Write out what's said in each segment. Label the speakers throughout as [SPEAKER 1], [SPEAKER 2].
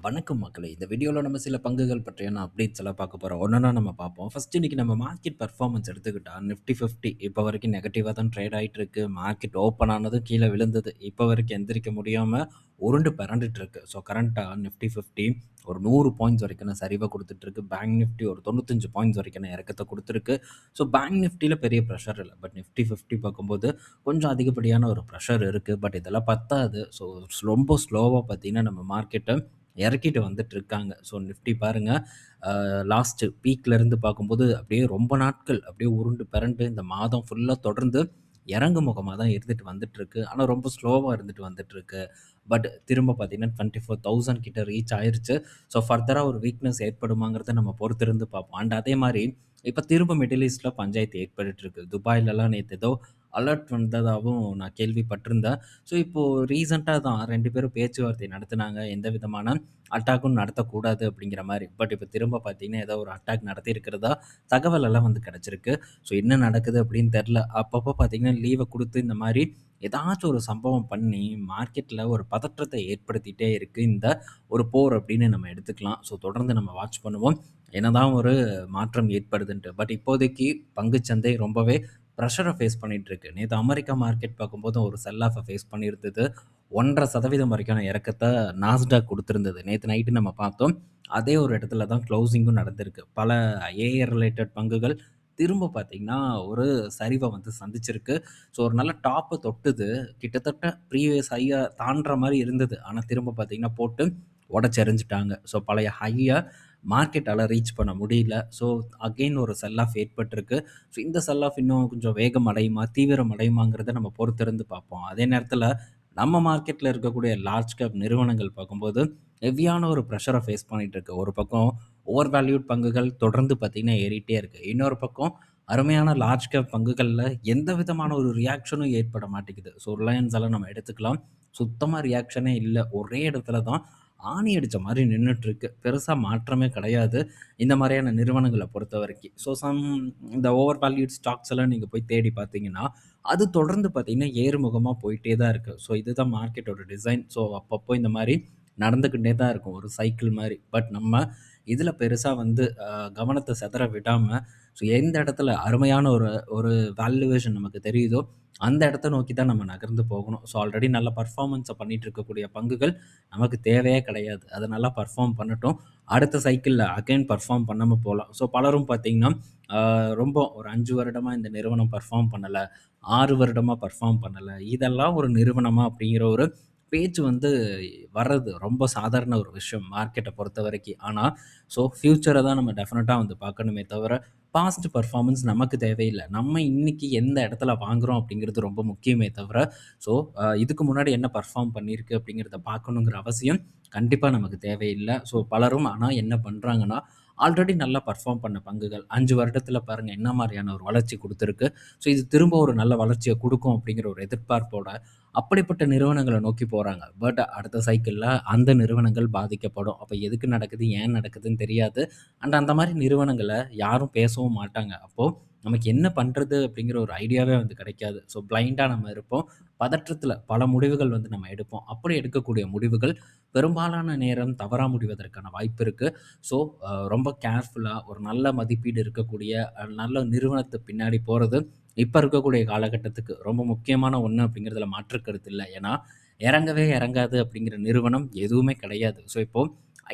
[SPEAKER 1] வணக்கம் மக்களே! இந்த வீடியோல நம்ம சில பங்குகள் பற்றியான அப்டேட்ஸ் எல்லாம் பார்க்க போறோம். ஒன்னொன்னா நம்ம பார்ப்போம். ஃபர்ஸ்ட் இன்னைக்கு நம்ம மார்க்கெட் பெர்ஃபார்மன்ஸ் எடுத்துக்கிட்டா நிஃப்டி 50 இப்போ வரைக்கும் நெகட்டிவா தான் ட்ரேட் ஆயிட்டு இருக்கு. மார்க்கெட் ஓப்பன் ஆனதும் கீழ விழுந்தது. இப்போ வரைக்கும் எந்திரிக்க முடியாம உருண்டு பெரண்டுட்டு இருக்கு. ஸோ கரண்ட்டா நிஃப்டி 50 ஒரு 100 பாயிண்ட்ஸ் வரைக்கும் சரிவ குடுத்துட்டு இருக்கு. பேங்க் நிஃப்டி ஒரு 95 பாயிண்ட்ஸ் வரைக்கும் இறக்கத்த குடுத்துருக்கு. ஸோ பேங்க் நிஃப்டில பெரிய பிரஷர் இல்ல. பட் நிஃப்டி 50 பார்க்கும்போது கொஞ்சம் அதிகப்படியான ஒரு பிரஷர் இருக்கு. பட் இதெல்லாம் பத்தாது. ஸோ ரொம்ப ஸ்லோவா பார்த்தீங்கன்னா நம்ம மார்க்கெட்ட இறக்கிட்டு வந்துட்டு இருக்காங்க. ஸோ நிஃப்டி பாருங்க, லாஸ்ட் பீக்லேருந்து பார்க்கும்போது அப்படியே ரொம்ப நாட்கள் அப்படியே உருண்டு பெரண்டு இந்த மாதம் ஃபுல்லா தொடர்ந்து இறங்கு முகமா தான் இருந்துட்டு வந்துட்டுருக்கு. ஆனா ரொம்ப ஸ்லோவா இருந்துட்டு வந்துட்டுருக்கு. பட் திரும்ப பார்த்தீங்கன்னா 24,000 கிட்ட ரீச் ஆயிருச்சு. ஸோ ஃபர்தரா ஒரு வீக்னஸ் ஏற்படுமாங்கிறத நம்ம பொறுத்திருந்து பார்ப்போம். அண்ட் அதே மாரி இப்ப திரும்ப மிடில் ஈஸ்ட்ல பஞ்சாயத்து ஏற்பட்டுட்டு இருக்கு. துபாய்லலாம் நேத்து ஏதோ அலர்ட் வந்ததாவும் நான் கேள்விப்பட்டிருந்தேன். ஸோ இப்போ ரீசென்ட்டா தான் 2 பேரும் பேச்சுவார்த்தை நடத்துனாங்க. எந்த விதமான அட்டாக்கும் நடத்தக்கூடாது அப்படிங்கிற மாரி. பட் இப்ப திரும்ப பார்த்தீங்கன்னா, ஏதோ ஒரு அட்டாக் நடத்தியிருக்கிறதா தகவல் எல்லாம் வந்து கிடைச்சிருக்கு. ஸோ என்ன நடக்குது அப்படின்னு தெரியல. அப்பப்போ பார்த்தீங்கன்னா, லீவ குடுத்து இந்த மாரி ஏதாச்சும் ஒரு சம்பவம் பண்ணி மார்க்கெட்ல ஒரு பதற்றத்தை ஏற்படுத்திட்டே இருக்கு. இந்த ஒரு போர் அப்படின்னு நம்ம எடுத்துக்கலாம். ஸோ தொடர்ந்து நம்ம வாட்ச் பண்ணுவோம். என்னதான் ஒரு மாற்றம் ஏற்படுதுன்ட்டு. பட் இப்போதைக்கு பங்குச்சந்தை ரொம்பவே பிரஷர ஃபேஸ் பண்ணிட்டு இருக்கு. நேத்து அமெரிக்கா மார்க்கெட் பார்க்கும்போது ஒரு செல் ஆஃப ஃபேஸ் பண்ணியிருந்தது. 1.5% வரைக்கான இறக்கத்த நாஸ்டாக் குடுத்திருந்தது. நேத்து நைட்டு நம்ம பார்த்தோம். அதே ஒரு இடத்துல தான் க்ளோசிங்கும் நடந்திருக்கு. பல ஏஐ ரிலேட்டட் பங்குகள் திரும்ப பார்த்தீங்கன்னா, ஒரு சரிவ வந்து சந்திச்சிருக்கு. ஸோ ஒரு நல்ல டாப்ப தொட்டுது. கிட்டத்தட்ட ப்ரீவியஸ் ஹைய தாண்டுற மாரி இருந்தது. ஆனா திரும்ப பார்த்தீங்கன்னா, போட்டு உடைச்செறிஞ்சுட்டாங்க. ஸோ பழைய ஹைய மார்க்கெட்டால ரீச் பண்ண முடியல. ஸோ அகைன் ஒரு செல் ஆஃப் ஏற்பட்டிருக்கு. ஸோ இந்த செல் ஆஃப் இன்னும் கொஞ்சம் வேகம் அடையுமா, தீவிரம் அடையுமாங்கிறத நம்ம பொறுத்திருந்து பார்ப்போம். அதே நேரத்தில நம்ம மார்க்கெட்ல இருக்கக்கூடிய லார்ஜ் கேப் நிறுவனங்கள் பார்க்கும்போது, ஹெவியான ஒரு பிரஷர ஃபேஸ் பண்ணிட்டு இருக்கு. ஒரு பக்கம் ஓவர் வேல்யூட் பங்குகள் தொடர்ந்து பார்த்தீங்கன்னா ஏறிட்டே இருக்கு. இன்னொரு பக்கம் அருமையான லார்ஜ் கேப் பங்குகள்ல எந்த விதமான ஒரு ரியாக்ஷனும் ஏற்பட மாட்டேங்குது. ஸோ ரிலையன்ஸ் எல்லாம் நம்ம எடுத்துக்கலாம். சுத்தமா ரியாக்ஷனே இல்ல. ஒரே இடத்துல தான் ஆணி அடிச்ச மாரி நின்னுட்டு இருக்கு. பெருசா மாற்றமே கிடையாது. இந்த மாரியான நிறுவனங்கள பொறுத்தவரைக்கும். ஸோ இந்த ஓவர் வேல்யூட் ஸ்டாக்ஸ் எல்லாம் நீங்க போய் தேடி பார்த்தீங்கன்னா, அது தொடர்ந்து பார்த்தீங்கன்னா, ஏறுமுகமா போயிட்டே தான் இருக்கு. ஸோ இதுதான் மார்க்கெட்டோட டிசைன். ஸோ அப்பப்போ இந்த மாரி நடந்துக்கிட்டே தான் இருக்கும். ஒரு சைக்கிள் மாரி. பட் நம்ம இதில பெருசா வந்து கவனத்த சிதற விடாம, ஸோ எந்த இடத்துல அருமையான ஒரு ஒரு வேல்யூவேஷன் நமக்கு தெரியுதோ, அந்த இடத்த நோக்கி தான் நம்ம நகர்ந்து போகணும். ஸோ ஆல்ரெடி நல்ல பெர்ஃபார்மன்ஸ பண்ணிட்டு இருக்கக்கூடிய பங்குகள் நமக்கு தேவையே கிடையாது. அது நல்லா பெர்ஃபார்ம் பண்ணட்டும். அடுத்த சைக்கிள்ல அகைன் பெர்ஃபார்ம் பண்ணாம போலாம். ஸோ பலரும் பார்த்தீங்கன்னா, ரொம்ப ஒரு 5 வருடமா இந்த நிறுவனம் பெர்ஃபார்ம் பண்ணல. 6 வருடமா பெர்ஃபார்ம் பண்ணல. இதெல்லாம் ஒரு நிறுவனமா அப்படிங்கிற ஒரு பேச்சு வந்து வர்றது ரொம்ப சாதாரண ஒரு விஷயம் மார்க்கெட்ட பொறுத்தவரைக்கும். ஆனா, ஸோ ஃபியூச்சர தான் நம்ம டெஃபினட்டா வந்து பார்க்கணுமே தவிர, பாஸ்ட் பெர்ஃபார்மன்ஸ் நமக்கு தேவையில்ல. நம்ம இன்னைக்கு எந்த இடத்துல வாங்குறோம் அப்படிங்கிறது ரொம்ப முக்கியமே தவிர, ஸோ இதுக்கு முன்னாடி என்ன பெர்ஃபார்ம் பண்ணியிருக்கு அப்படிங்கிறத பார்க்கணுங்கிற அவசியம் கண்டிப்பா நமக்கு தேவையில்ல. ஸோ பலரும் ஆனா என்ன பண்றாங்கன்னா, ஆல்ரெடி நல்லா பெர்ஃபார்ம் பண்ண பங்குகள் 5 வருடத்தில பாருங்க என்ன மாரியான ஒரு வளர்ச்சி குடுத்திருக்கு. ஸோ இது திரும்ப ஒரு நல்ல வளர்ச்சிய குடுக்கும் அப்படிங்கிற ஒரு எதிர்பார்ப்போட அப்படிப்பட்ட நிறுவனங்கள நோக்கி போறாங்க. பட் அடுத்த சைக்கிள்ல அந்த நிறுவனங்கள் பாதிக்கப்படும். அப்ப எதுக்கு நடக்குது? ஏன் நடக்குதுன்னு தெரியாது. அண்ட் அந்த மாரி நிறுவனங்கள யாரும் பேசவும் மாட்டாங்க. அப்போ நமக்கு என்ன பண்றது? அப்படிங்கிற ஒரு ஐடியாவே வந்து கிடைக்காது. ஸோ பிளைண்டா நம்ம இருப்போம். பதற்றத்தில பல முடிவுகள் வந்து நம்ம எடுப்போம். அப்படி எடுக்கக்கூடிய முடிவுகள் பெரும்பாலான நேரம் தவறா முடிவதற்கான வாய்ப்பு இருக்கு. ஸோ ரொம்ப கேர்ஃபுல்லா ஒரு நல்ல மதிப்பீடு இருக்கக்கூடிய நல்ல நிறுவனத்து பின்னாடி போறது இப்ப இருக்கக்கூடிய காலகட்டத்துக்கு ரொம்ப முக்கியமான ஒண்ணு அப்படிங்கிறதுல மாற்று கருத்து இல்ல. ஏன்னா, இறங்கவே இறங்காது அப்படிங்கிற நிறுவனம் எதுவுமே கிடையாது. ஸோ இப்போ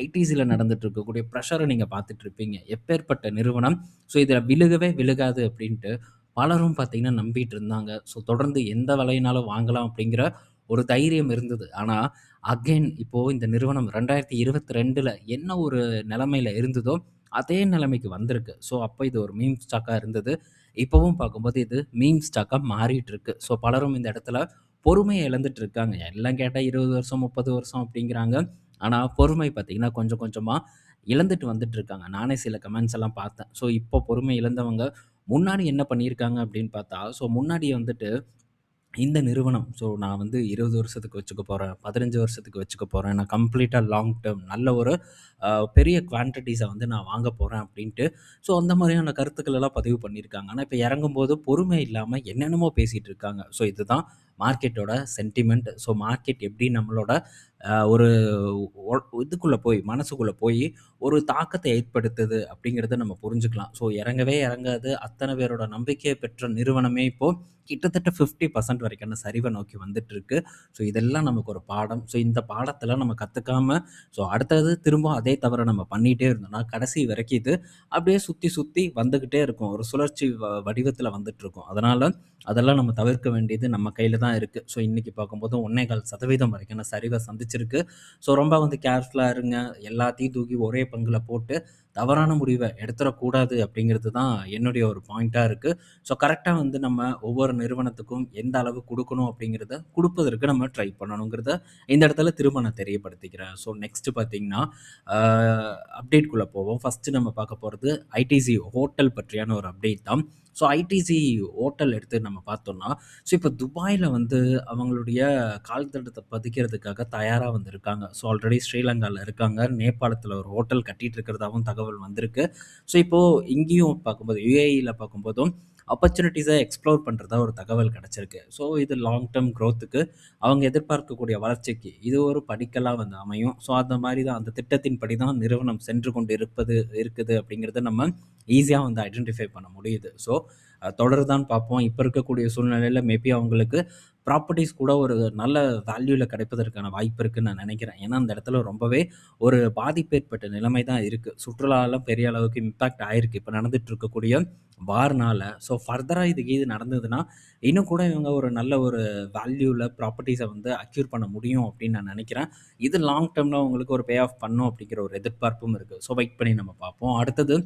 [SPEAKER 1] ஐடிசில நடந்துட்டு இருக்கக்கூடிய பிரஷர நீங்க பார்த்துட்டு இருப்பீங்க. எப்பேர்ப்பட்ட நிறுவனம், ஸோ இதில விழுகவே விழுகாது அப்படின்ட்டு பலரும் பார்த்தீங்கன்னா நம்பிட்டு இருந்தாங்க. ஸோ தொடர்ந்து எந்த விலையினாலும் வாங்கலாம் அப்படிங்கிற ஒரு தைரியம் இருந்தது. ஆனா, அகைன் இப்போ இந்த நிறுவனம் 2022ல என்ன ஒரு நிலைமையில இருந்ததோ, அதே நிலைமைக்கு வந்திருக்கு. ஸோ அப்ப இது ஒரு மீம் ஸ்டாக்கா இருந்தது. இப்பவும் பார்க்கும்போது இது மீம் ஸ்டாக்கா மாறிட்டு இருக்கு. ஸோ பலரும் இந்த இடத்துல பொறுமைய இழந்துட்டு இருக்காங்க. எல்லாம் கேட்டா 20 வருஷம், 30 வருஷம் அப்படிங்கிறாங்க. ஆனா பொறுமை பார்த்தீங்கன்னா, கொஞ்சம் கொஞ்சமா இழந்துட்டு வந்துட்டு இருக்காங்க. நானே சில கமெண்ட்ஸ் எல்லாம் பார்த்தேன். ஸோ இப்போ பொறுமை இழந்தவங்க முன்னாடி என்ன பண்ணியிருக்காங்க அப்படின்னு பார்த்தா, ஸோ முன்னாடி வந்துட்டு இந்த நிறுவனம் ஸோ நான் வந்து 20 வருஷத்துக்கு வச்சுக்க போறேன், 15 வருஷத்துக்கு வச்சுக்க போறேன். நான் கம்ப்ளீட்டா லாங் டெர்ம் நல்ல ஒரு பெரிய குவான்டிட்டீஸ வந்து நான் வாங்க போறேன் அப்டின்ட்டு, ஸோ அந்த மாதிரியான கருத்துக்கள் எல்லாம் பதிவு பண்ணியிருக்காங்க. ஆனா இப்ப இறங்கும்போது பொறுமை இல்லாம என்னென்னமோ பேசிட்டு இருக்காங்க. ஸோ இதுதான் மார்க்கெட்டோட சென்டிமெண்ட். ஸோ மார்க்கெட் எப்படி நம்மளோட ஒரு ஒ இதுக்குள்ள போய் மனசுக்குள்ள போய் ஒரு தாக்கத்த ஏற்படுத்துது அப்படிங்கிறத நம்ம புரிஞ்சுக்கலாம். ஸோ இறங்கவே இறங்காது. அத்தன பேரோட நம்பிக்கைய பெற்ற நிறுவனமே இப்போ கிட்டத்தட்ட 50% வரைக்கான சரிவ நோக்கி வந்துட்டுருக்கு. ஸோ இதெல்லாம் நமக்கு ஒரு பாடம். ஸோ இந்த பாடத்துல நம்ம கத்துக்காம, ஸோ அடுத்தது திரும்ப அதே தவற நம்ம பண்ணிட்டே இருந்தோம்னா, கடைசி வரைக்கும் இது அப்படியே சுத்தி சுத்தி வந்துகிட்டே இருக்கும். ஒரு சுழற்சி வடிவத்துல வந்துட்டுருக்கும். அதனால அதெல்லாம் நம்ம தவிர்க்க வேண்டியது நம்ம கையில தான் இருக்கு. ஸோ இன்னைக்கு பார்க்கும்போது 1,4% வரைக்கான சரிவ சந்திச்சிருக்கு. ஸோ ரொம்ப கேர்ஃபுல்லா இருங்க. எல்லாத்தையும் தூக்கி ஒரே பங்குல போட்டு தவறான முடிவ எடுத்துறக்கூடாது அப்படிங்கிறது தான் என்னுடைய ஒரு பாயிண்ட்டா இருக்கு. ஸோ கரெக்ட்டா நம்ம ஒவ்வொரு நிறுவனத்துக்கும் எந்த அளவு குடுக்கணும் அப்படிங்கிறத குடுப்பதற்கு நம்ம ட்ரை பண்ணணுங்கிறத இந்த இடத்துல திரும்ப நான் தெரியப்படுத்திக்கிறேன். ஸோ நெக்ஸ்ட் பார்த்தீங்கன்னா, அ அப்டேட்குள்ள போவோம். ஃபர்ஸ்ட்டு நம்ம பார்க்க போறது ஐடிசி ஹோட்டல் பற்றியான ஒரு அப்டேட் தான். ஸோ ஐடிசி ஹோட்டல் எடுத்து நம்ம பார்த்தோம்னா, ஸோ இப்போ துபாயில அவங்களுடைய கால் தடத்த பதிக்கிறதுக்காக தயாரா இருக்காங்க. ஸோ ஆல்ரெடி ஸ்ரீலங்கால இருக்காங்க. நேபாளத்தில ஒரு ஹோட்டல் கட்டிட்டு இருக்கிறதாவும் தகவல் வந்திருக்கு. ஸோ இப்போ இங்கேயும் பார்க்கும்போது யுஏஇல பார்க்கும்போதும் ஆப்பர்ச்சுனிட்டீஸ எக்ஸ்ப்ளோர் பண்றதா ஒரு தகவல் கிடைச்சிருக்கு. ஸோ இது லாங் டெர்ம் குரோத்துக்கு அவங்க எதிர்பார்க்கக்கூடிய வளர்ச்சிக்கு இது ஒரு படிக்கல்லா அமையும். ஸோ அந்த மாரி தான் அந்த திட்டத்தின்படி தான் நிறுவனம் சென்று கொண்டு இருக்குது அப்படிங்கிறத நம்ம ஈஸியா ஐடென்டிஃபை பண்ண முடியுது. ஸோ தொடருதான்னு பார்ப்போம். இப்ப இருக்கக்கூடிய சூழ்நிலையில மேபி அவங்களுக்கு ப்ராப்பர்ட்டீஸ் கூட ஒரு நல்ல வேல்யூல கிடைப்பதற்கான வாய்ப்பு இருக்குன்னு நான் நினைக்கிறேன். ஏன்னா, அந்த இடத்துல ரொம்பவே ஒரு பாதிப்பு ஏற்பட்ட நிலைமை தான் இருக்கு. சுற்றுலாலாம் பெரிய அளவுக்கு இம்பாக்ட் ஆயிருக்கு. இப்ப நடந்துட்டு இருக்கக்கூடிய வார்னால. ஸோ ஃபர்தரா இது நடந்ததுன்னா, இன்னும் கூட இவங்க ஒரு நல்ல ஒரு வேல்யூல ப்ராப்பர்ட்டீஸ அக்யூர் பண்ண முடியும் அப்படின்னு நான் நினைக்கிறேன். இது லாங் டெர்ம்ல உங்களுக்கு ஒரு பே ஆஃப் பண்ணும் அப்படிங்கிற ஒரு எதிர்பார்ப்பும் இருக்கு. ஸோ வெயிட் பண்ணி நம்ம பார்ப்போம். அடுத்தது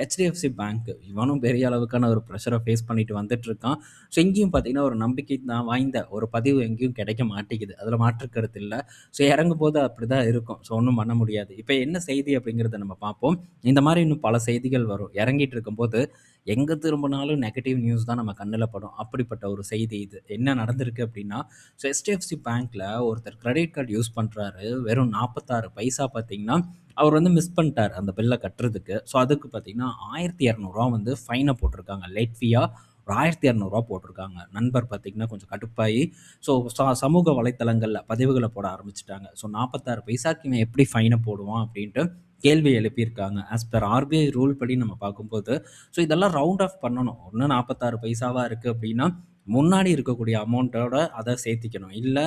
[SPEAKER 1] HDFC பேங்க். இவனும் பெரிய அளவுக்கான ஒரு பிரஷர ஃபேஸ் பண்ணிட்டு வந்துட்டுருக்கான். ஸோ இங்கேயும் பார்த்தீங்கன்னா, ஒரு நம்பிக்கை தான் வாய்ந்த ஒரு பதிவு எங்கேயும் கிடைக்க மாட்டேங்குது. அதில மாற்று கருத்து இல்ல. ஸோ இறங்கும்போது அப்படிதான் இருக்கும். ஸோ ஒண்ணும் பண்ண முடியாது. இப்ப என்ன செய்தி அப்படிங்கிறத நம்ம பார்ப்போம். இந்த மாரி இன்னும் பல செய்திகள் வரும். இறங்கிட்டு இருக்கும்போது, எங்க திரும்பினாலும் நெகட்டிவ் நியூஸ் தான் நம்ம கண்ணுல படும். அப்படிப்பட்ட ஒரு செய்தி இது. என்ன நடந்திருக்கு அப்படின்னா, ஸோ HDFC பேங்க்ல ஒருத்தர் கிரெடிட் கார்ட் யூஸ் பண்றாரு. வெறும் 46 பைசா பார்த்தீங்கன்னா, அவர் மிஸ் பண்ணிட்டார் அந்த பில்ல கட்டுறதுக்கு. ஸோ அதுக்கு பார்த்தீங்கன்னா, ரூ. 1,200 ஃபைன போட்டிருக்காங்க. லேட் ஃபீயா ஒரு ரூ. 1,200 போட்டிருக்காங்க. நண்பர் பார்த்தீங்கன்னா, கொஞ்சம் கடுப்பாயி, ஸோ சமூக வலைத்தளங்கள்ல பதிவுகள போட ஆரம்பிச்சுட்டாங்க. ஸோ 46 பைசாக்கு இவன் எப்படி ஃபைன போடுவான் அப்படின்ட்டு கேள்வி எழுப்பியிருக்காங்க. ஆஸ் பெர் ஆர்பிஐ ரூல் படி நம்ம பார்க்கும்போது, ஸோ இதெல்லாம் ரவுண்ட் ஆஃப் பண்ணணும். ஒண்ணு 46 பைசாவா இருக்கு அப்படின்னா, முன்னாடி இருக்கக்கூடிய அமௌண்ட்டோட அத சேர்த்திக்கணும். இல்ல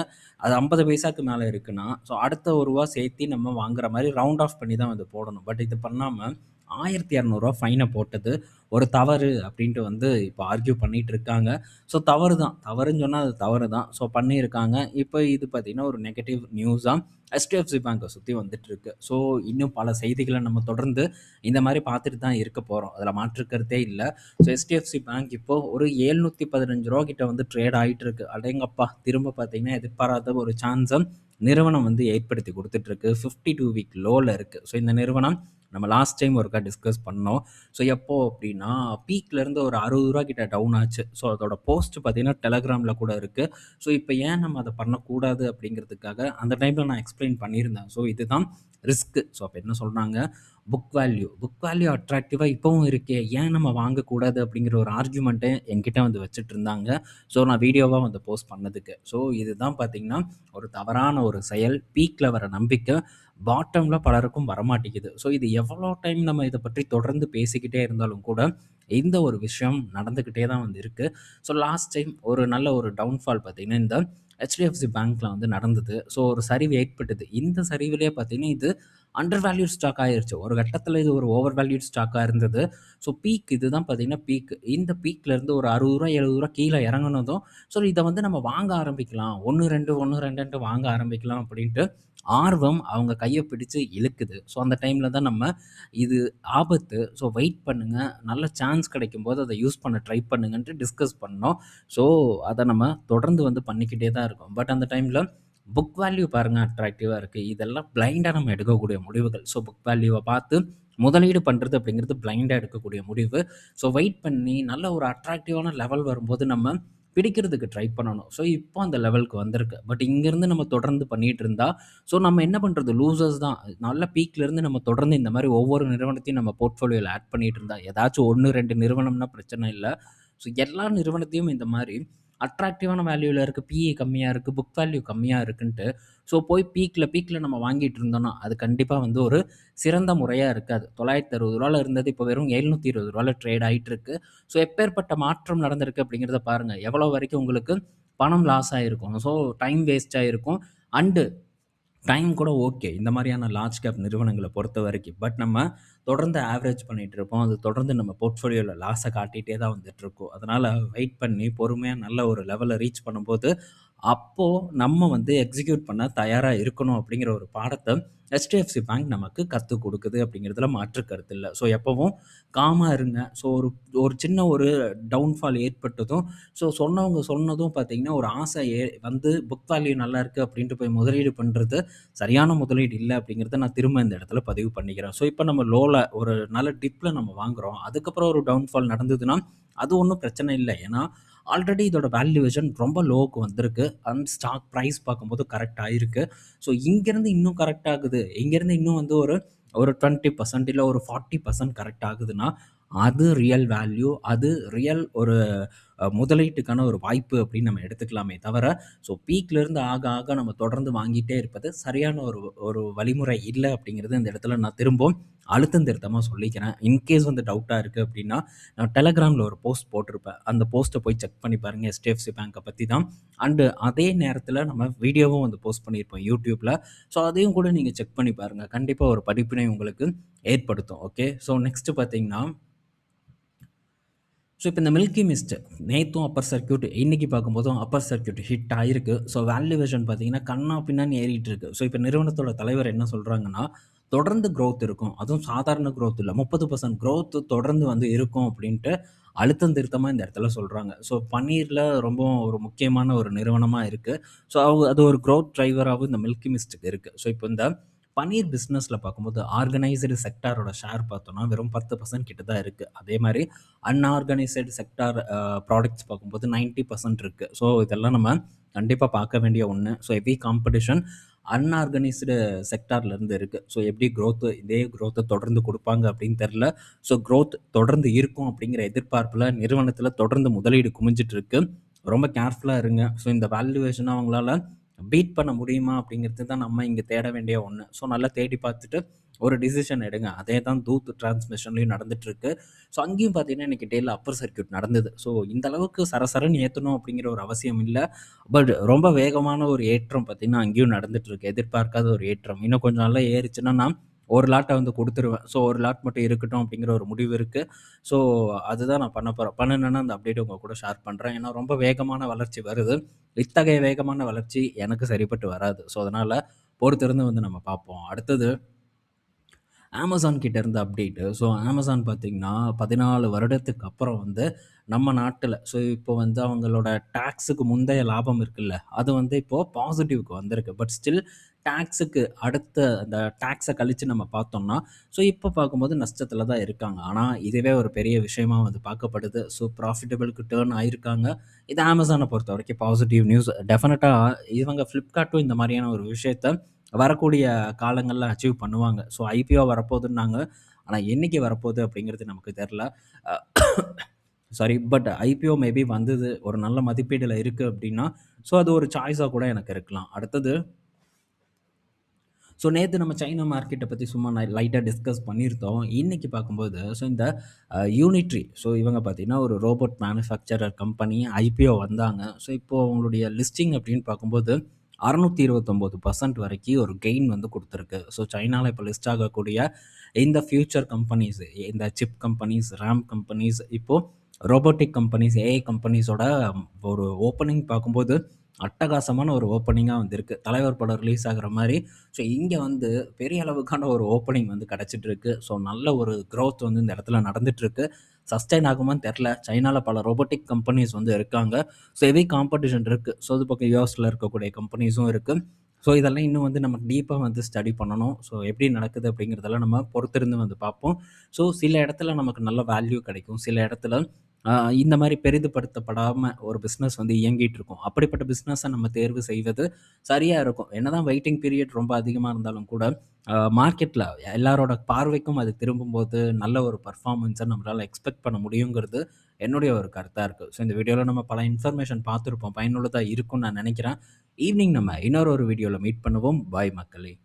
[SPEAKER 1] அது 50 பைசாக்கு மேல இருக்குன்னா, ஸோ அடுத்த ரூ. 1 சேர்த்தி நம்ம வாங்குற மாரி ரவுண்ட் ஆஃப் பண்ணி தான் போடணும். பட் இது பண்ணாம ரூ. 1,200 ஃபைன போட்டது ஒரு தவறு அப்படின்ட்டு இப்ப ஆர்க்யூ பண்ணிட்டு இருக்காங்க. ஸோ தவறு தான். தவறுன்னு சொன்னா அது தவறு தான். ஸோ பண்ணியிருக்காங்க. இப்ப இது பார்த்தீங்கன்னா, ஒரு நெகட்டிவ் நியூஸா HDFC பேங்க சுத்தி வந்துட்டுருக்கு. ஸோ இன்னும் பல செய்திகள நம்ம தொடர்ந்து இந்த மாரி பார்த்துட்டு தான் இருக்க போறோம். அதுல மாற்று கருத்தே இல்ல. ஸோ HDFC பேங்க் இப்போ ஒரு ரூ. 715 கிட்ட ட்ரேட் ஆயிட்டு இருக்கு. அடேங்கப்பா! திரும்ப பார்த்தீங்கன்னா, எதிர்பாராத ஒரு சான்ஸ நிறுவனம் ஏற்படுத்தி குடுத்துட்டுருக்கு. 52 வீக் லோல இருக்கு. ஸோ இந்த நிறுவனம் நம்ம லாஸ்ட் டைம் ஒருக்கா டிஸ்கஸ் பண்ணோம். ஸோ எப்போ அப்டின்னா, பீக்லேருந்து ஒரு ரூ. 60 கிட்ட டவுன் ஆச்சு. ஸோ அதோட போஸ்ட் பார்த்தீங்கன்னா, டெலகிராம்ல கூட இருக்கு. ஸோ இப்ப ஏன் நம்ம அத பண்ணக்கூடாது அப்படிங்கிறதுக்காக அந்த டைம்ல நான் எக்ஸ்ப்ளைன் பண்ணியிருந்தேன். ஸோ இதுதான் ரிஸ்க். ஸோ அப்ப என்ன சொல்றாங்க, புக் வேல்யூ அட்ராக்டிவா இப்பவும் இருக்கே, ஏன் நம்ம வாங்கக்கூடாது அப்படிங்கிற ஒரு ஆர்குமெண்ட்ட என்கிட்ட வச்சுட்டு இருந்தாங்க. ஸோ நான் வீடியோவா போஸ்ட் பண்ணதுக்கு. ஸோ இதுதான் பார்த்தீங்கன்னா, ஒரு தவறான ஒரு செயல். பீக்ல வர நம்பிக்கை பாட்டம்ல பலருக்கும் வரமாட்டேங்குது. ஸோ இது எவ்வளோ டைம் நம்ம இத பற்றி தொடர்ந்து பேசிக்கிட்டே இருந்தாலும் கூட, இந்த ஒரு விஷயம் நடந்துக்கிட்டே தான் இருக்கு. ஸோ லாஸ்ட் டைம் ஒரு நல்ல ஒரு டவுன்ஃபால் பார்த்தீங்கன்னா, இந்த HDFC பேங்க்ல நடந்தது. ஸோ ஒரு சரிவு ஏற்பட்டது. இந்த சரிவிலேயே பார்த்தீங்கன்னா, இது அண்டர் வேல்யூட் ஸ்டாக் ஆயிருச்சு. ஒரு கட்டத்தில இது ஒரு ஓவர் வேல்யூட் ஸ்டாக்கா இருந்தது. ஸோ பீக் இதுதான் பார்த்தீங்கன்னா பீக். இந்த பீக்லேருந்து ஒரு ரூ. 60 ரூ. 70 கீழ இறங்குனதும், ஸோ இத நம்ம வாங்க ஆரம்பிக்கலாம். 1, 2 1, 2ன்ட்டு வாங்க ஆரம்பிக்கலாம் அப்படின்ட்டு ஆர்வம் அவங்க கைய பிடிச்சு இழுக்குது. ஸோ அந்த டைம்ல தான் நம்ம இது ஆபத்து. ஸோ வெயிட் பண்ணுங்க. நல்ல சான்ஸ் கிடைக்கும்போது அத யூஸ் பண்ண ட்ரை பண்ணுங்கன்ட்டு டிஸ்கஸ் பண்ணோம். ஸோ அத நம்ம தொடர்ந்து பண்ணிக்கிட்டே தான் இருக்கோம். பட் அந்த டைம்ல புக் வேல்யூ பாருங்க அட்ராக்டிவா இருக்கு. இதெல்லாம் பிளைண்டா நம்ம எடுக்கக்கூடிய முடிவுகள். ஸோ புக் வேல்யூவ பார்த்து முதலீடு பண்றது அப்படிங்கிறது பிளைண்டா எடுக்கக்கூடிய முடிவு. ஸோ வெயிட் பண்ணி நல்ல ஒரு அட்ராக்டிவான லெவல் வரும்போது நம்ம பிடிக்கிறதுக்கு ட்ரை பண்ணணும். ஸோ இப்போ அந்த லெவலுக்கு வந்திருக்கு. பட் இங்கேருந்து நம்ம தொடர்ந்து பண்ணிட்டு இருந்தா, ஸோ நம்ம என்ன பண்றது? லூசர்ஸ் தான். நல்ல பீக்லேருந்து நம்ம தொடர்ந்து இந்த மாரி ஒவ்வொரு நிறுவனத்தையும் நம்ம போர்ட்ஃபோலியோல ஆட் பண்ணிட்டு இருந்தா, ஏதாச்சும் 1, 2 நிறுவனம்னா பிரச்சனை இல்ல. ஸோ எல்லா நிறுவனத்தையும் இந்த மாரி அட்ராக்டிவான வேல்யூவில் இருக்குது, பிஇ கம்மியாக இருக்குது, புக் வேல்யூ கம்மியாக இருக்குன்ட்டு. ஸோ போய் பீக்கில் நம்ம வாங்கிட்டு இருந்தோம்னா அது கண்டிப்பாக வந்து ஒரு சிறந்த முறையாக இருக்காது. ரூ. 960 இருந்தது இப்போ வெறும் ரூ. 720 ட்ரேட் ஆகிட்டு இருக்கு. ஸோ எப்பேற்பட்ட மாற்றம் நடந்திருக்கு அப்படிங்கிறத பாருங்கள். எவ்வளோ வரைக்கும் உங்களுக்கு பணம் லாஸ் ஆகிருக்கும், ஸோ டைம் வேஸ்ட் ஆகிருக்கும். அண்டு டைம் கூட ஓகே. இந்த மாதிரியான லார்ஜ் கேப் நிறுவனங்கள பொறுத்தவரைக்கும். பட் நம்ம தொடர்ந்து ஆவரேஜ் பண்ணிட்டு இருப்போம். அது தொடர்ந்து நம்ம போர்ட்ஃபோலியோல லாஸ காட்டிட்டே தான் வந்துட்டுருக்கும். அதனால வெயிட் பண்ணி பொறுமையா நல்ல ஒரு லெவல ரீச் பண்ணும்போது, அப்போ நம்ம வந்து எக்ஸிக்யூட் பண்ண தயாரா இருக்கணும் அப்படிங்கிற ஒரு பாடத்த HDFC பேங்க் நமக்கு கத்துக் குடுக்குது அப்படிங்கிறதுல மாற்று கருத்து இல்ல. ஸோ எப்பவும் காமா இருங்க. ஸோ ஒரு ஒரு சின்ன ஒரு டவுன்ஃபால் ஏற்பட்டதும், ஸோ சொன்னவங்க சொன்னதும் பார்த்தீங்கன்னா, ஒரு ஆசை வந்து புக் வேல்யூ நல்லாயிருக்கு அப்படின்ட்டு போய் முதலீடு பண்றது சரியான முதலீடு இல்ல அப்படிங்கிறத நான் திரும்ப இந்த இடத்துல பதிவு பண்ணிக்கிறேன். ஸோ இப்போ நம்ம லோல ஒரு நல்ல டிப்ல நம்ம வாங்குறோம். அதுக்கப்புறம் ஒரு டவுன்ஃபால் நடந்ததுன்னா, அது ஒண்ணும் பிரச்சனை இல்ல. ஏன்னா, ஆல்ரெடி இதோட வேல்யூவேஷன் ரொம்ப லோவுக்கு வந்திருக்கு. அண்ட் ஸ்டாக் பிரைஸ் பார்க்கும்போது கரெக்ட் ஆயிருக்கு. ஸோ இங்கேருந்து இன்னும் கரெக்ட் ஆகுது. இங்கேருந்து இன்னும் வந்து ஒரு ஒரு 20% இல்ல ஒரு 40% கரெக்ட் ஆகுதுன்னா, அது ரியல் வேல்யூ. அது ரியல் ஒரு முதலீட்டுக்கான ஒரு வாய்ப்பு அப்படின்னு நம்ம எடுத்துக்கலாமே தவிர, ஸோ பீக்லேருந்து ஆக ஆக நம்ம தொடர்ந்து வாங்கிட்டே இருப்பது சரியான ஒரு ஒரு வழிமுறை இல்ல அப்படிங்கிறது இந்த இடத்துல நான் திரும்பவும் அழுத்தம் திருத்தமா சொல்லிக்கிறேன். இன்கேஸ் வந்து டவுட்டா இருக்கு அப்படின்னா, நான் டெலகிராம்ல ஒரு போஸ்ட் போட்டிருப்பேன். அந்த போஸ்ட்ட போய் செக் பண்ணி பாருங்க. HDFC பேங்க்க பத்தி தான். அண்டு அதே நேரத்தில நம்ம வீடியோவும் வந்து போஸ்ட் பண்ணியிருப்போம் YouTubeல. ஸோ அதையும் கூட நீங்க செக் பண்ணி பாருங்க. கண்டிப்பா ஒரு படிப்பினை உங்களுக்கு ஏற்படுத்தும். ஓகே. ஸோ நெக்ஸ்ட் பார்த்தீங்கன்னா, ஸோ இப்போ இந்த மில்கி மிஸ்ட் நேத்தும் அப்பர் சர்க்யூட், இன்னைக்கு பார்க்கும்போதும் அப்பர் சர்க்யூட் ஹிட் ஆயிருக்கு. ஸோ வேல்யூவேஷன் பார்த்தீங்கன்னா கன்னா பின்னான்னு ஏறிட்டு இருக்கு. ஸோ இப்போ நிறுவனத்தோட தலைவர் என்ன சொல்றாங்கன்னா, தொடர்ந்து குரோத் இருக்கும். அதுவும் சாதாரண குரோத் இல்ல. 30% குரோத் தொடர்ந்து வந்து இருக்கும் அப்படின்ட்டு அழுத்தம் திருத்தமா இந்த இடத்துல சொல்றாங்க. ஸோ பன்னீர்ல ரொம்ப ஒரு முக்கியமான ஒரு நிறுவனமா இருக்கு. ஸோ அது ஒரு குரோத் டிரைவராவும் இந்த மில்கி மிஸ்ட்க்கு இருக்கு. ஸோ இப்போ இந்த பன்னீர் பிசினஸ்ல பார்க்கும்போது ஆர்கனைஸ்டு செக்டாரோட ஷேர் பார்த்தோம்னா வெறும் 10% கிட்ட தான் இருக்கு. அதே மாரி அன்ஆர்கனைஸ்டு செக்டார் ப்ராடக்ட்ஸ் பார்க்கும்போது 90% இருக்கு. ஸோ இதெல்லாம் நம்ம கண்டிப்பா பார்க்க வேண்டிய ஒண்ணு. ஸோ ஹெவி காம்படிஷன் அன்ஆர்கனைஸ்டு செக்டார்லேருந்து இருக்கு. ஸோ எப்படி இதே குரோத்த தொடர்ந்து குடுப்பாங்க அப்படின்னு தெரியல. ஸோ குரோத் தொடர்ந்து இருக்கும் அப்படிங்கிற எதிர்பார்ப்புல நிறுவனத்தில தொடர்ந்து முதலீடு குமிஞ்சிட்டு இருக்கு. ரொம்ப கேர்ஃபுல்லா இருங்க. ஸோ இந்த வேல்யூவேஷன அவங்களால பீட் பண்ண முடியுமா அப்படிங்கிறது தான் நம்ம இங்க தேட வேண்டிய ஒண்ணு. ஸோ நல்லா தேடி பார்த்துட்டு ஒரு டிசிஷன் எடுங்க. அதே தான் தூத் டிரான்ஸ்மிஷன்லயும் நடந்துட்டு இருக்கு. ஸோ அங்கேயும் பார்த்தீங்கன்னா, இன்னைக்கு டேல அப்பர் சர்க்யூட் நடந்தது. ஸோ இந்த அளவுக்கு சரசரன்னு ஏத்தணும் அப்படிங்கிற ஒரு அவசியம் இல்ல. பட் ரொம்ப வேகமான ஒரு ஏற்றம் பார்த்தீங்கன்னா, அங்கேயும் நடந்துட்டு இருக்கு. எதிர்பார்க்காத ஒரு ஏற்றம். இன்னும் கொஞ்சம் நாள்ல ஏறுச்சுன்னா, நான் ஒரு லாட்ட வந்து குடுத்துருவேன். ஸோ ஒரு லாட் மட்டும் இருக்கட்டும் அப்படிங்கிற ஒரு முடிவு இருக்கு. ஸோ அதுதான் நான் பண்ண போறேன். பண்ணுனேன்னா அந்த அப்டேட்ட உங்க கூட ஷேர் பண்றேன். ஏன்னா ரொம்ப வேகமான வளர்ச்சி வருது. இத்தகைய வேகமான வளர்ச்சி எனக்கு சரிப்பட்டு வராது. ஸோ அதனால பொறுத்திருந்து வந்து நம்ம பார்ப்போம். அடுத்தது அமேசான் கிட்ட இருந்த அப்டேட்டு. ஸோ அமேசான் பார்த்தீங்கன்னா, 14 வருடத்துக்கு அப்புறம் வந்து நம்ம நாட்டுல ஸோ இப்போ வந்து அவங்களோட டாக்ஸுக்கு முந்தைய லாபம் இருக்குல்ல, அது வந்து இப்போ பாசிட்டிவ்க்கு வந்திருக்கு. பட் ஸ்டில் டாக்ஸுக்கு அடுத்த அந்த டாக்ஸ கழிச்சு நம்ம பார்த்தோம்னா, ஸோ இப்போ பார்க்கும்போது நஷ்டத்தில தான் இருக்காங்க. ஆனா இதுவே ஒரு பெரிய விஷயமா வந்து பார்க்கப்படுது. ஸோ ப்ராஃபிட்டபிள்க்கு டர்ன் ஆயிருக்காங்க. இது அமேசான பொறுத்தவரைக்கும் பாசிட்டிவ் நியூஸ். டெஃபினட்டா இவங்க Flipkartடும் இந்த மாரியான ஒரு விஷயத்த வரக்கூடிய காலங்கள்ல அச்சீவ் பண்ணுவாங்க. ஸோ ஐபிஓ வரப்போகுதுன்னாங்க. ஆனா என்னைக்கு வரப்போகுது அப்படிங்கிறது நமக்கு தெரியல. Uh sorry but IPO maybe வந்தது ஒரு நல்ல மதிப்பீடுல இருக்கு அப்படின்னா, ஸோ அது ஒரு சாய்ஸா கூட எனக்கு இருக்கலாம். அடுத்தது ஸோ நேத்து நம்ம சைனா மார்க்கெட்ட பத்தி சும்மா லைட்டா டிஸ்கஸ் பண்ணியிருந்தோம். இன்னைக்கு பார்க்கும்போது ஸோ இந்த யூனிட்ரி ஸோ இவங்க பார்த்தீங்கன்னா, ஒரு ரோபோட் மேனுஃபேக்சரர் கம்பெனி ஐபிஓ வந்தாங்க. ஸோ இப்போ அவங்களுடைய லிஸ்டிங் அப்படின்னு பார்க்கும்போது 629% வரைக்கும் ஒரு கெயின் வந்து குடுத்துருக்கு. ஸோ சைனால இப்போ லிஸ்ட் ஆகக்கூடிய இந்த ஃபியூச்சர் கம்பெனிஸ், இந்த சிப் கம்பெனிஸ், ரேம் கம்பெனிஸ், இப்போ ரோபோட்டிக் கம்பெனிஸ், ஏஐ கம்பெனிஸோட ஒரு ஓப்பனிங் பார்க்கும்போது அட்டகாசமான ஒரு ஓப்பனிங்கா வந்திருக்கு. தலைவர் படம் ரிலீஸ் ஆகுற மாரி. ஸோ இங்க வந்து பெரிய அளவுக்கான ஒரு ஓப்பனிங் வந்து கிடைச்சிட்டு இருக்கு. ஸோ நல்ல ஒரு குரோத் வந்து இந்த இடத்துல நடந்துட்டு இருக்கு. சஸ்டெயின் ஆகுமான்னு தெரியல. சைனால பல ரோபோட்டிக் கம்பெனிஸ் வந்து இருக்காங்க. ஸோ ஹெவி காம்படிஷன் இருக்கு. ஸோ இது பக்கம் யுஎஸ்ல இருக்கக்கூடிய கம்பெனிஸும் இருக்கு. ஸோ இதெல்லாம் இன்னும் வந்து நம்ம டீப்பா வந்து ஸ்டடி பண்ணணும். ஸோ எப்படி நடக்குது அப்படிங்கிறதெல்லாம் நம்ம பொறுத்திருந்து வந்து பார்ப்போம். ஸோ சில இடத்துல நமக்கு நல்ல வேல்யூ கிடைக்கும். சில இடத்துல அ இந்த மாரி பெரிதுபடுத்தப்படாம ஒரு பிசினஸ் வந்து இயங்கிட்டு இருக்கும். அப்படிப்பட்ட பிசினஸ நம்ம தேர்வு செய்வது சரியா இருக்கும். என்னதான் வெயிட்டிங் பீரியட் ரொம்ப அதிகமா இருந்தாலும் கூட, மார்க்கெட்ல எல்லாரோட பார்வைக்கும் அது திரும்பும்போது, நல்ல ஒரு பெர்ஃபார்மன்ஸ நம்மளால எக்ஸ்பெக்ட் பண்ண முடியுங்கிறது என்னுடைய ஒரு கருத்தா இருக்கு. ஸோ இந்த வீடியோல நம்ம பல இன்ஃபர்மேஷன் பார்த்துருப்போம். பயனுள்ளதா இருக்கும்னு நான் நெனைக்கிறேன். ஈவினிங் நம்ம இன்னொரு ஒரு வீடியோல மீட் பண்ணுவோம். பாய் மக்களே!